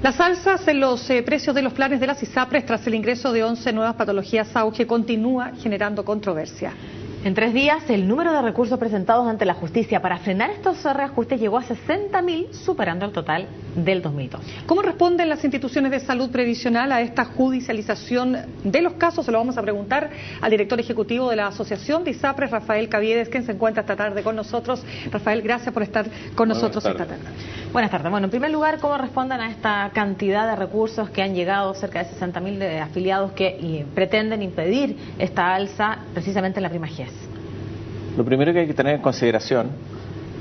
Las alzas en los precios de los planes de las ISAPRES tras el ingreso de 11 nuevas patologías auge continúa generando controversia. En 3 días, el número de recursos presentados ante la justicia para frenar estos reajustes llegó a 60.000, superando el total del 2012. ¿Cómo responden las instituciones de salud previsional a esta judicialización de los casos? Se lo vamos a preguntar al director ejecutivo de la Asociación de ISAPRES, Rafael Caviedes, quien se encuentra esta tarde con nosotros. Rafael, gracias por estar con nosotros esta tarde. Buenas tardes. Bueno, en primer lugar, ¿cómo responden a esta cantidad de recursos que han llegado, cerca de 60.000 de afiliados que pretenden impedir esta alza precisamente en la prima GES? Lo primero que hay que tener en consideración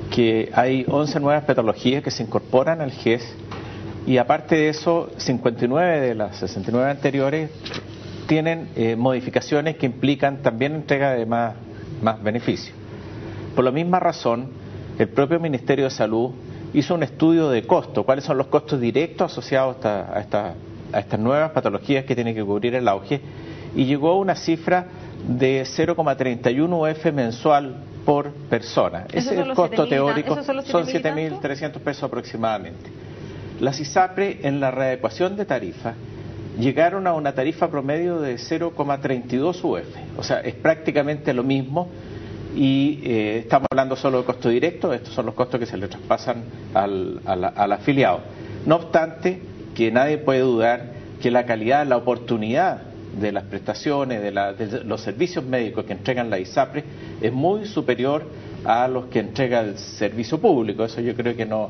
que hay 11 nuevas patologías que se incorporan al GES y aparte de eso 59 de las 69 anteriores tienen modificaciones que implican también entrega de más beneficios. Por la misma razón, el propio Ministerio de Salud hizo un estudio de costo, cuáles son los costos directos asociados a estas nuevas patologías que tiene que cubrir el auge, y llegó a una cifra de 0,31 UF mensual por persona. Ese es el costo teórico, son 7.300 pesos aproximadamente. Las ISAPRE en la readecuación de tarifa llegaron a una tarifa promedio de 0,32 UF, o sea, es prácticamente lo mismo. Y estamos hablando solo de costo directo, estos son los costos que se le traspasan al afiliado. No obstante, que nadie puede dudar que la calidad, la oportunidad de las prestaciones, de los servicios médicos que entregan la ISAPRE es muy superior a los que entrega el servicio público. Eso yo creo que no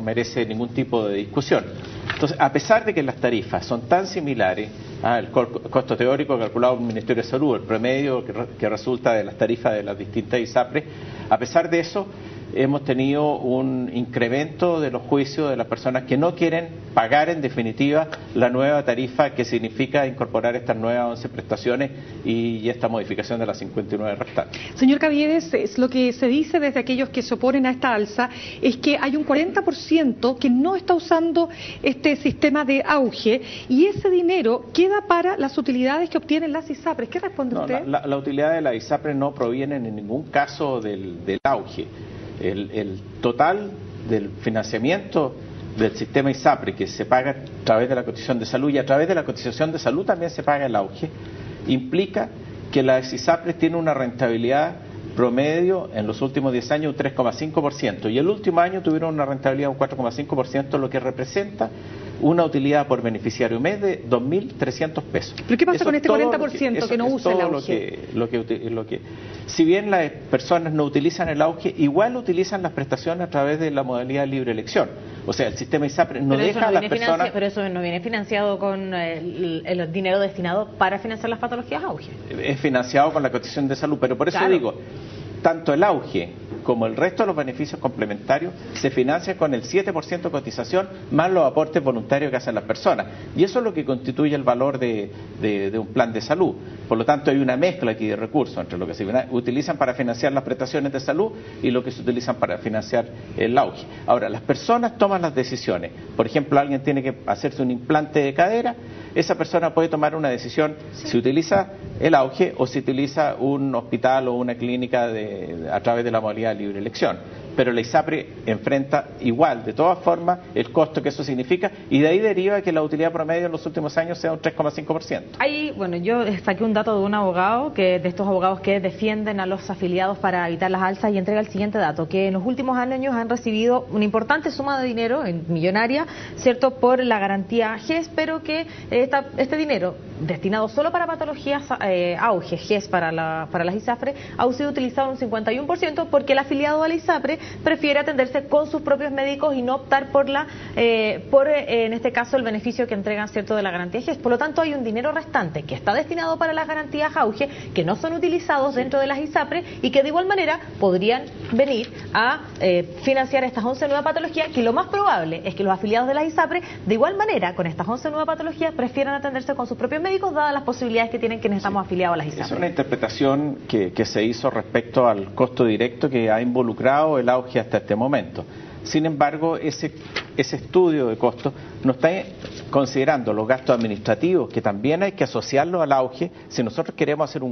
merece ningún tipo de discusión. Entonces, a pesar de que las tarifas son tan similares, el costo teórico calculado por el Ministerio de Salud, el promedio que resulta de las tarifas de las distintas ISAPRES, a pesar de eso, hemos tenido un incremento de los juicios de las personas que no quieren pagar en definitiva la nueva tarifa que significa incorporar estas nuevas 11 prestaciones y esta modificación de las 59 restantes. Señor Caviedes, lo que se dice desde aquellos que se oponen a esta alza es que hay un 40% que no está usando este sistema de auge y ese dinero queda para las utilidades que obtienen las ISAPRES. ¿Qué responde usted? La utilidad de la ISAPRE no proviene en ningún caso del auge. El total del financiamiento del sistema ISAPRE que se paga a través de la cotización de salud y a través de la cotización de salud también se paga el auge, implica que las ISAPRES tienen una rentabilidad promedio en los últimos 10 años un 3,5% y el último año tuvieron una rentabilidad de un 4,5%, lo que representa una utilidad por beneficiario mes de 2.300 pesos. ¿Pero qué pasa con este 40% que no usa el auge? Si bien las personas no utilizan el auge, igual utilizan las prestaciones a través de la modalidad libre elección. O sea, el sistema ISAPRE no deja a las personas... Pero eso no viene financiado con el dinero destinado para financiar las patologías auge. Es financiado con la cotización de salud, pero por eso digo, tanto el auge como el resto de los beneficios complementarios se financia con el 7% de cotización más los aportes voluntarios que hacen las personas. Y eso es lo que constituye el valor de un plan de salud. Por lo tanto, hay una mezcla aquí de recursos entre lo que se utilizan para financiar las prestaciones de salud y lo que se utilizan para financiar el auge. Ahora, las personas toman las decisiones. Por ejemplo, alguien tiene que hacerse un implante de cadera, esa persona puede tomar una decisión si utiliza el auge o si utiliza un hospital o una clínica a través de la modalidad de libre elección. Pero la ISAPRE enfrenta igual, de todas formas, el costo que eso significa y de ahí deriva que la utilidad promedio en los últimos años sea un 3,5%. Ahí, bueno, yo saqué un dato de un abogado, de estos abogados que defienden a los afiliados para evitar las alzas y entrega el siguiente dato, que en los últimos años han recibido una importante suma de dinero, millonaria, ¿cierto?, por la garantía GES, pero que este dinero destinado solo para patologías auge, GES para las ISAPRE, ha sido utilizado un 51% porque el afiliado a la ISAPRE prefiere atenderse con sus propios médicos y no optar por en este caso el beneficio que entregan, cierto, de la garantía GES. Por lo tanto, hay un dinero restante que está destinado para las garantías auge que no son utilizados dentro de las ISAPRE y que de igual manera podrían venir a financiar estas 11 nuevas patologías, que lo más probable es que los afiliados de las ISAPRE de igual manera con estas 11 nuevas patologías prefieran atenderse con sus propios médicos dadas las posibilidades que tienen quienes estamos afiliados a las ISAPRE. Es una interpretación que se hizo respecto al costo directo que ha involucrado el auge hasta este momento. Sin embargo, ese estudio de costos no está considerando los gastos administrativos, que también hay que asociarlos al auge si nosotros queremos hacer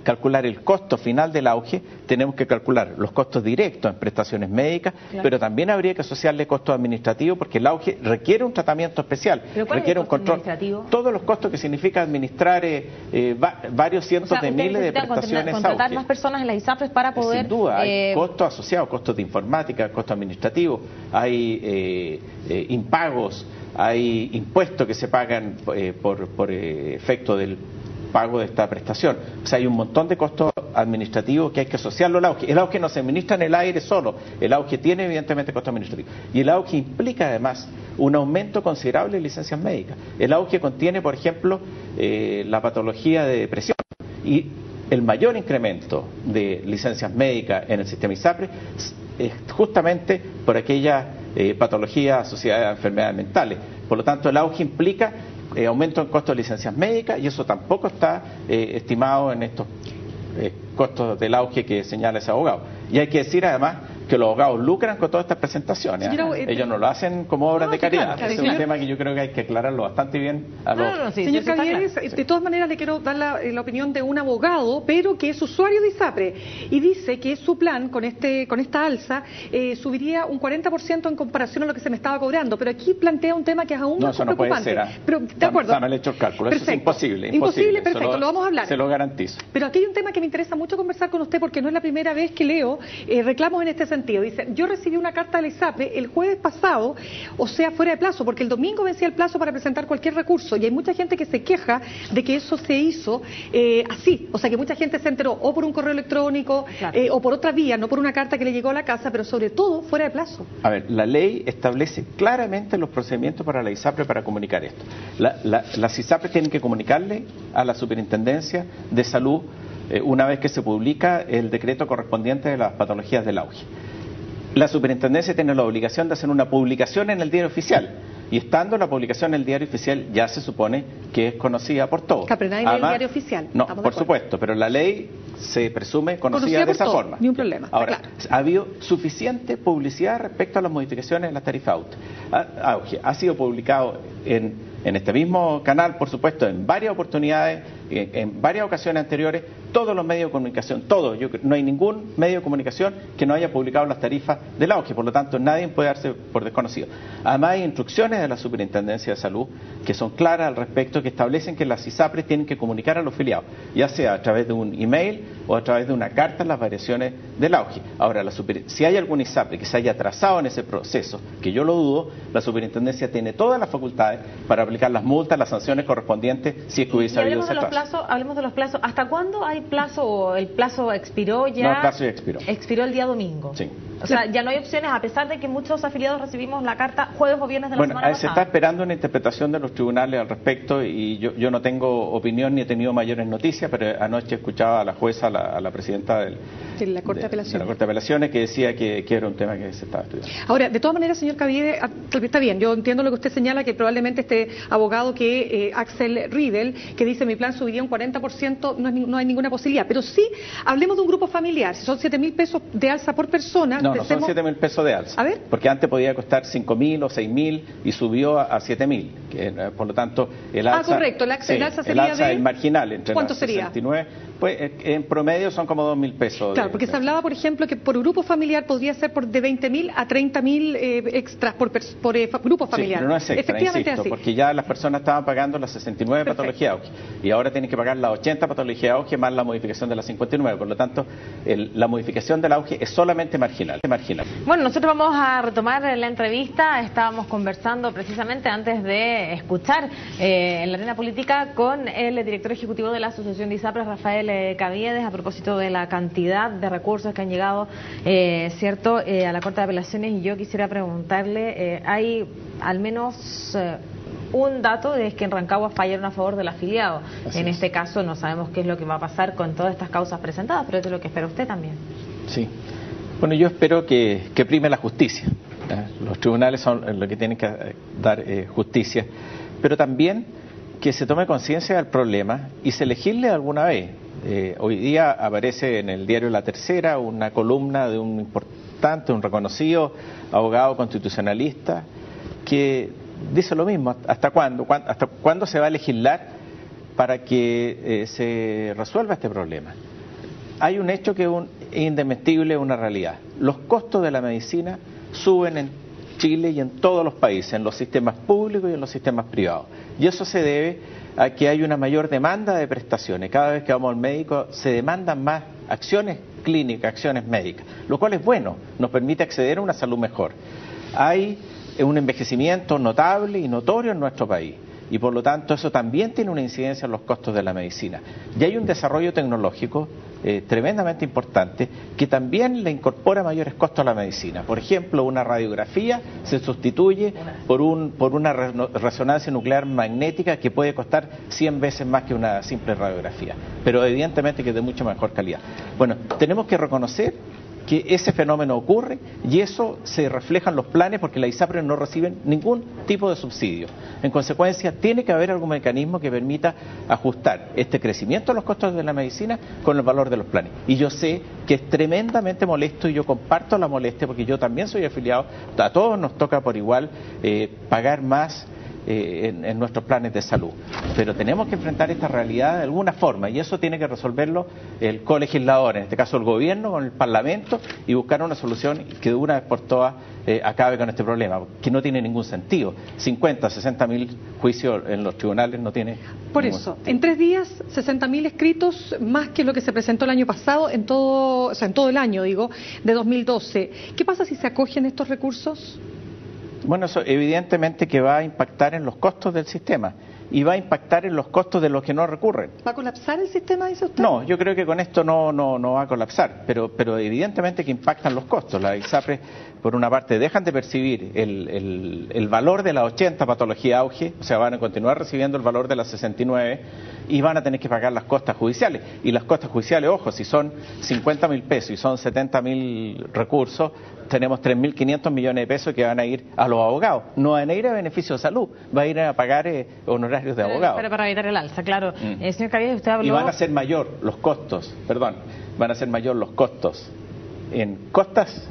calcular el costo final del auge, tenemos que calcular los costos directos en prestaciones médicas, claro, pero también habría que asociarle costos administrativos porque el auge requiere un tratamiento especial, requiere un control. Todos los costos que significa administrar varios cientos de miles de prestaciones contratar más personas en las ISAPRES para poder... Sin duda, hay costos asociados, costos de informática, costos administrativos, hay impagos, hay impuestos que se pagan por efecto del pago de esta prestación. O sea, hay un montón de costos administrativos que hay que asociarlo al auge. El auge no se administra en el aire solo, el auge tiene evidentemente costos administrativos. Y el auge implica además un aumento considerable de licencias médicas. El auge contiene, por ejemplo, la patología de depresión. Y el mayor incremento de licencias médicas en el sistema ISAPRE es justamente por aquella patología asociada a enfermedades mentales. Por lo tanto, el auge implica aumento en costos de licencias médicas y eso tampoco está estimado en estos costos del auge que señala ese abogado. Y hay que decir además que los abogados lucran con todas estas presentaciones. Ellos no lo hacen como obras de caridad. Claro, es un tema que yo creo que hay que aclararlo bastante bien a los... Señor Caviedes, de todas maneras le quiero dar la opinión de un abogado, pero que es usuario de ISAPRE, y dice que su plan con esta alza subiría un 40% en comparación a lo que se me estaba cobrando, pero aquí plantea un tema que es aún más preocupante. No, eso no puede ser. Pero, de acuerdo. Está mal hecho el cálculo. Eso es imposible. Imposible, perfecto, lo vamos a hablar. Se lo garantizo. Pero aquí hay un tema que me interesa mucho conversar con usted porque no es la primera vez que leo reclamos en este sentido. Dice, yo recibí una carta de la ISAPRE el jueves pasado, o sea, fuera de plazo, porque el domingo vencía el plazo para presentar cualquier recurso y hay mucha gente que se queja de que eso se hizo así, o sea, que mucha gente se enteró o por un correo electrónico, claro, o por otra vía, no por una carta que le llegó a la casa, pero sobre todo fuera de plazo. A ver, la ley establece claramente los procedimientos para la ISAPRE para comunicar esto. Las ISAPRE tienen que comunicarle a la Superintendencia de Salud una vez que se publica el decreto correspondiente de las patologías del auge. La Superintendencia tiene la obligación de hacer una publicación en el diario oficial. Y estando la publicación en el diario oficial ya se supone que es conocida por todos. Pero nadie lee el diario oficial. No, por supuesto, pero la ley se presume conocida de esa forma. Ni un problema. Ahora, ha habido suficiente publicidad respecto a las modificaciones en las tarifas auge. Ha sido publicado en este mismo canal, por supuesto, en varias oportunidades, en varias ocasiones anteriores, todos los medios de comunicación, todos. No hay ningún medio de comunicación que no haya publicado las tarifas del auge, por lo tanto nadie puede darse por desconocido. Además hay instrucciones de la Superintendencia de Salud que son claras al respecto, que establecen que las ISAPRES tienen que comunicar a los afiliados, ya sea a través de un email o a través de una carta, las variaciones del auge. Ahora, si hay algún ISAPRE que se haya atrasado en ese proceso, que yo lo dudo, la Superintendencia tiene todas las facultades para aplicar las multas, las sanciones correspondientes si es que hubiese habido ese atraso. Hablemos de los plazos. ¿Hasta cuándo hay plazo o el plazo expiró ya? No, el plazo ya expiró. Expiró el día domingo. Sí. O sea, ya no hay opciones, a pesar de que muchos afiliados recibimos la carta jueves o viernes de la semana pasada. Se está esperando una interpretación de los tribunales al respecto y yo no tengo opinión ni he tenido mayores noticias, pero anoche escuchaba a la jueza, a la presidenta de la Corte de Apelaciones, que decía que era un tema que se estaba estudiando. Ahora, de todas maneras, señor Caviedes, está bien, yo entiendo lo que usted señala, que probablemente este abogado Axel Riedel, que dice mi plan subiría un 40%, no hay ninguna posibilidad, pero sí, hablemos de un grupo familiar, si son 7.000 pesos de alza por persona. No son 7.000 pesos de alza. A ver. Porque antes podía costar 5.000 o 6.000 y subió a 7.000. Por lo tanto, el alza... correcto, el alza sería el alza es marginal. Entre ¿cuánto sería? 69, pues en promedio son como 2.000 pesos. Claro, porque se hablaba, por ejemplo, que por grupo familiar podría ser de 20.000 a 30.000 extras por grupo familiar. Pero no es extra, efectivamente, insisto, así. porque ya las personas estaban pagando las 69 patologías de auge y ahora tienen que pagar las 80 patologías de auge más la modificación de las 59. Por lo tanto, la modificación del auge es solamente marginal. Bueno, nosotros vamos a retomar la entrevista. Estábamos conversando precisamente antes de escuchar en la arena política con el director ejecutivo de la Asociación de ISAPRES, Rafael Caviedes, a propósito de la cantidad de recursos que han llegado, cierto, a la Corte de Apelaciones. Y yo quisiera preguntarle, hay al menos un dato es que en Rancagua fallaron a favor del afiliado. En este caso no sabemos qué es lo que va a pasar con todas estas causas presentadas, pero eso es lo que espera usted también. Sí. Bueno, yo espero que prime la justicia. Los tribunales son los que tienen que dar justicia, pero también que se tome conciencia del problema y se legisle alguna vez. Hoy día aparece en el diario La Tercera una columna de un importante, un reconocido abogado constitucionalista que dice lo mismo. ¿Hasta cuándo se va a legislar para que se resuelva este problema? hay un hecho que es indesmentible, una realidad. Los costos de la medicina suben en Chile y en todos los países, en los sistemas públicos y en los sistemas privados. Y eso se debe a que hay una mayor demanda de prestaciones. Cada vez que vamos al médico se demandan más acciones clínicas, acciones médicas, lo cual es bueno, nos permite acceder a una salud mejor. Hay un envejecimiento notable y notorio en nuestro país, y por lo tanto eso también tiene una incidencia en los costos de la medicina. Y hay un desarrollo tecnológico tremendamente importante que también le incorpora mayores costos a la medicina. Por ejemplo, una radiografía se sustituye por una resonancia nuclear magnética que puede costar 100 veces más que una simple radiografía, pero evidentemente que es de mucha mejor calidad. Bueno, tenemos que reconocer que ese fenómeno ocurre y eso se refleja en los planes porque las ISAPRES no reciben ningún tipo de subsidio. En consecuencia, tiene que haber algún mecanismo que permita ajustar este crecimiento de los costos de la medicina con el valor de los planes. Y yo sé que es tremendamente molesto y yo comparto la molestia porque yo también soy afiliado, a todos nos toca por igual pagar más en nuestros planes de salud. Pero tenemos que enfrentar esta realidad de alguna forma y eso tiene que resolverlo el colegislador, en este caso el gobierno con el Parlamento, y buscar una solución que de una vez por todas acabe con este problema, que no tiene ningún sentido. 50, 60 mil juicios en los tribunales no tiene por eso, sentido. En 3 días, 60.000 escritos, más que lo que se presentó el año pasado, en todo el año, digo, de 2012. ¿Qué pasa si se acogen estos recursos? Bueno, eso evidentemente que va a impactar en los costos del sistema y va a impactar en los costos de los que no recurren. ¿Va a colapsar el sistema, dice usted? No, yo creo que con esto no va a colapsar, pero evidentemente que impactan los costos. Las ISAPRES, por una parte, dejan de percibir el valor de las 80 patologías auge, o sea, van a continuar recibiendo el valor de las 69 y van a tener que pagar las costas judiciales. Y las costas judiciales, ojo, si son 50.000 pesos y son 70.000 recursos, tenemos 3.500 millones de pesos que van a ir a los abogados. No van a ir a beneficio de salud, va a ir a pagar honorarios de abogados. Pero para evitar el alza, claro. Señor Caviedes, usted habló... Y van a ser mayor los costos en costas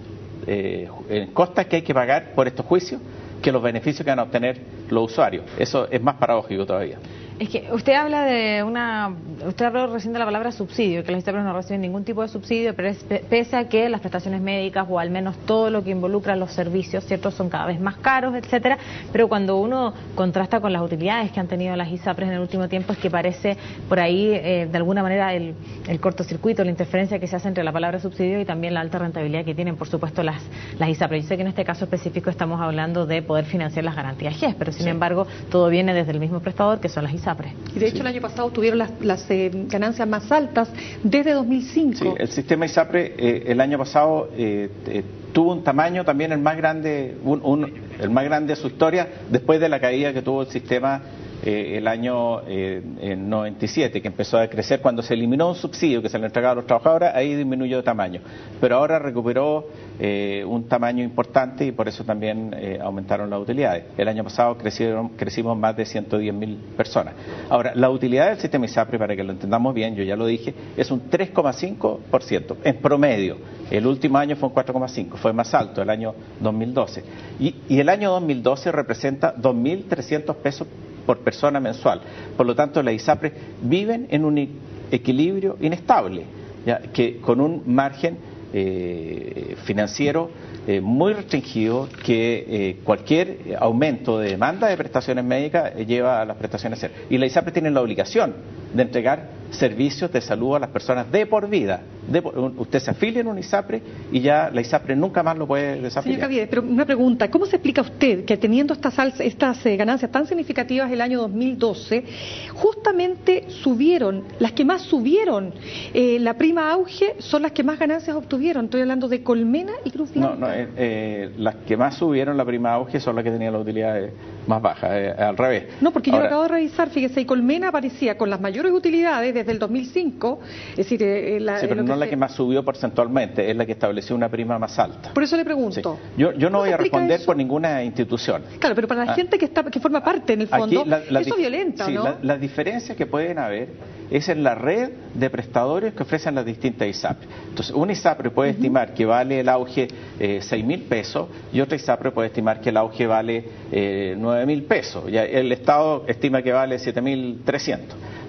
que hay que pagar por estos juicios que los beneficios que van a obtener los usuarios. Eso es más paradójico todavía. Es que usted habló recién de la palabra subsidio, que las ISAPRES no reciben ningún tipo de subsidio, pero pese a que las prestaciones médicas o al menos todo lo que involucra los servicios, ¿cierto?, son cada vez más caros, etcétera, pero cuando uno contrasta con las utilidades que han tenido las ISAPRES en el último tiempo es que parece por ahí de alguna manera el cortocircuito, la interferencia que se hace entre la palabra subsidio y también la alta rentabilidad que tienen, por supuesto, las ISAPRES. Yo sé que en este caso específico estamos hablando de poder financiar las garantías GES, pero sin embargo todo viene desde el mismo prestador que son las ISAPRES. Y de hecho el año pasado tuvieron las ganancias más altas desde 2005. Sí, el sistema ISAPRE el año pasado tuvo un tamaño también el más grande de su historia después de la caída que tuvo el sistema el año 97, que empezó a crecer cuando se eliminó un subsidio que se le entregaba a los trabajadores, ahí disminuyó de tamaño. Pero ahora recuperó un tamaño importante y por eso también aumentaron las utilidades. El año pasado crecimos más de 110.000 personas. Ahora, la utilidad del sistema ISAPRE, para que lo entendamos bien, yo ya lo dije, es un 3,5% en promedio. El último año fue un 4,5%, fue más alto el año 2012. Y el año 2012 representa 2.300 pesos por persona mensual. Por lo tanto, las ISAPRES viven en un equilibrio inestable, ¿ya?, que con un margen financiero muy restringido, que cualquier aumento de demanda de prestaciones médicas lleva a las prestaciones cero. Y las ISAPRES tienen la obligación de entregar servicios de salud a las personas de por vida. Usted se afilia en una ISAPRE y ya la ISAPRE nunca más lo puede desafiliar. Señor Caviedes, pero una pregunta, ¿cómo se explica usted que teniendo estas ganancias tan significativas el año 2012, justamente subieron, las que más subieron la prima auge son las que más ganancias obtuvieron? Estoy hablando de Colmena y Cruz Blanca. Las que más subieron la prima auge son las que tenían las utilidades más bajas, al revés. No, porque yo acabo de revisar, fíjese, y Colmena aparecía con las mayores utilidades desde el 2005, es decir, sí, pero no es la que más subió porcentualmente, es la que estableció una prima más alta. Por eso le pregunto. Sí. Yo no voy a responder por ninguna institución. Claro, pero para la gente que forma parte, en el fondo, eso violenta, ¿no? Sí, las diferencias que pueden haber es en la red de prestadores que ofrecen las distintas ISAPRES. Entonces, una ISAPRE puede estimar que vale el auge 6.000 pesos y otra ISAPRE puede estimar que el auge vale 9.000 pesos. ¿Ya? El Estado estima que vale 7.300.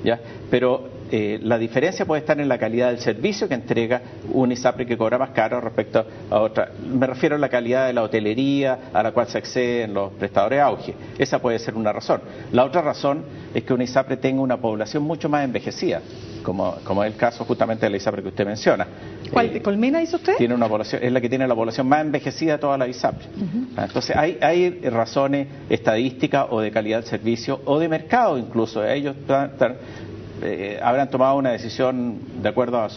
¿Ya? Pero la diferencia puede estar en la calidad del servicio que entrega un ISAPRE que cobra más caro respecto a otra. Me refiero a la calidad de la hotelería a la cual se acceden los prestadores de auge. Esa puede ser una razón. La otra razón es que un ISAPRE tenga una población mucho más envejecida, como es el caso justamente de la ISAPRE que usted menciona. ¿Cuál? ¿De Colmena dice usted? Tiene una población, es la que tiene la población más envejecida de toda la ISAPRE. Entonces hay razones estadísticas o de calidad del servicio o de mercado incluso. Ellos habrán tomado una decisión de acuerdo a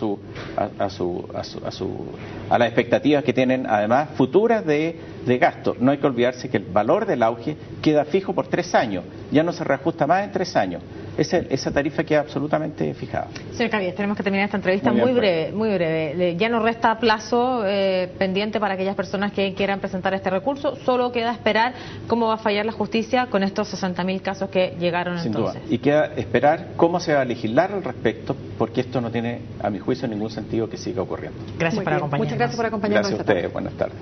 las expectativas que tienen, además futuras de gasto. No hay que olvidarse que el valor del auge queda fijo por 3 años, ya no se reajusta más en 3 años. Esa tarifa queda absolutamente fijada. Señor Cabies, tenemos que terminar esta entrevista muy breve. Ya no resta plazo pendiente para aquellas personas que quieran presentar este recurso. Solo queda esperar cómo va a fallar la justicia con estos 60.000 casos que llegaron Sin entonces. duda. Y queda esperar cómo se va a legislar al respecto, porque esto no tiene, a mi juicio, ningún sentido que siga ocurriendo. Gracias por acompañarnos. Muchas gracias por acompañarnos. Gracias a ustedes. Buenas tardes.